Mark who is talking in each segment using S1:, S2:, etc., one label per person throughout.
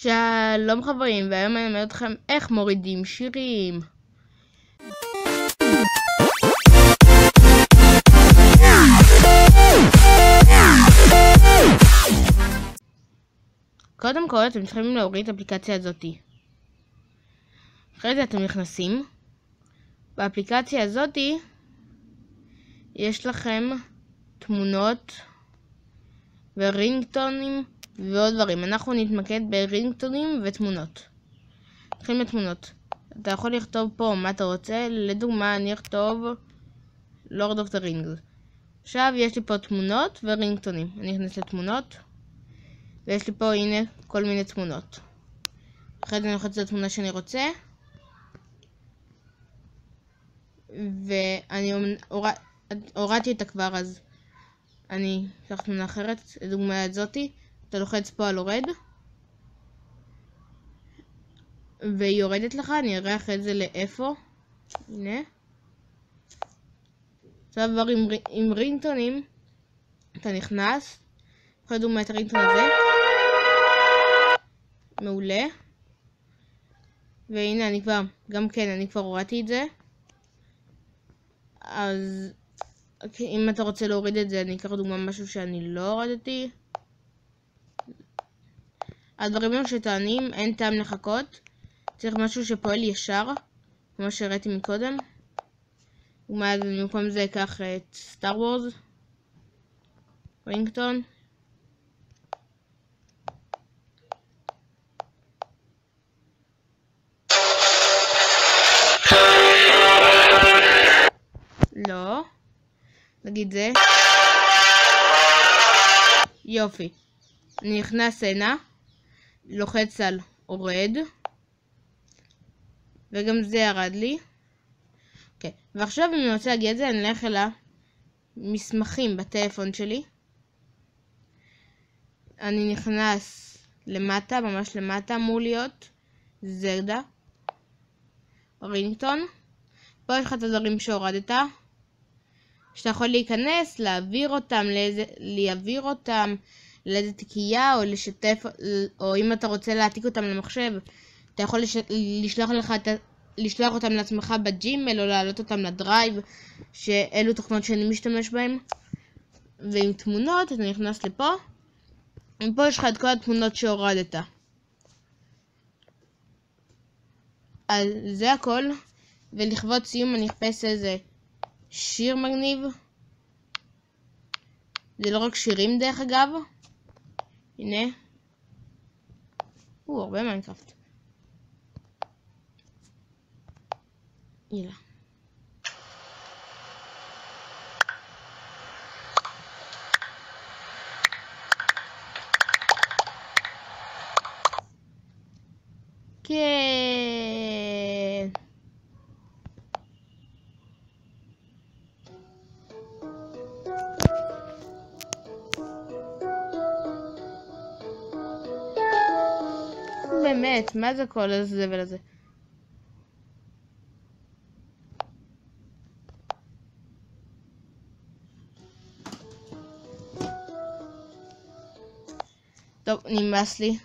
S1: שלום חברים, והיום אני אלמד אתכם איך מורידים שירים. קודם כל אתם צריכים להוריד את האפליקציה הזאתי. אחרי זה אתם נכנסים. באפליקציה הזאתי יש לכם תמונות ורינגטונים ועוד דברים. אנחנו נתמקד ברינגטונים ותמונות. נתחיל בתמונות. אתה יכול לכתוב פה מה אתה רוצה. לדוגמה אני אכתוב Lord of the Rings. עכשיו יש לי פה תמונות ורינגטונים. אני אכנס לתמונות ויש לי פה הנה כל מיני תמונות. אחרי זה אני לוחץ את התמונה שאני רוצה, ואני הורדתי אותה כבר, אז אני אקח תמונה אחרת, לדוגמה את זאתי. אתה לוחץ פה על הורד והיא יורדת לך. אני אראה אחרי זה לאיפה. הנה. עכשיו כבר עם רינגטונים אתה נכנס. אחרי דוגמה את הרינגטון הזה. מעולה. והנה אני כבר, גם כן אני כבר הורדתי את זה. אז אם אתה רוצה להוריד את זה, אני אקח דוגמה משהו שאני לא הורדתי. הדברים הם שטענים, אין טעם לחכות. צריך משהו שפועל ישר, כמו שהראיתי מקודם. במקום זה אקח את סטאר וורס רינגטון. לא. נגיד זה. יופי. אני נכנס הנה. לוחץ על הורד. וגם זה ירד לי. אוקיי. ועכשיו אם אני רוצה להגיע את זה, אני אלך אל המסמכים בטלפון שלי. אני נכנס למטה, ממש למטה, אמור להיות זלדה. רינגטון. פה יש לך את הדברים שהורדת. שאתה יכול להיכנס, להעביר אותם לאיזה תיקייה, או לשתף, או אם אתה רוצה להעתיק אותם למחשב, אתה יכול לשלוח אותם לעצמך בג'ימל, או להעלות אותם לדרייב, שאלו תוכנות שאני משתמש בהם. ועם תמונות, אתה נכנס לפה, ופה יש לך את כל התמונות שהורדת. אז זה הכל, ולכבוד סיום אני אחפש איזה שיר מגניב. זה לא רק שירים דרך אגב. הנה. הרבה מיינקראפט. יאללה. כן. באמת, מה זה כל הזבל הזה? טוב, נמאס לי.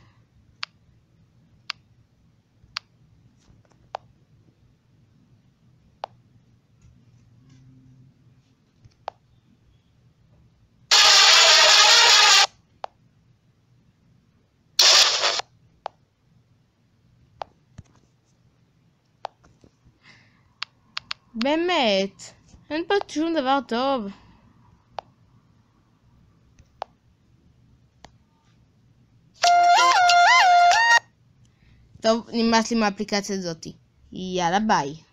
S1: באמת, אין פה שום דבר טוב. טוב, נמאס לי מהאפליקציה הזאתי. יאללה ביי.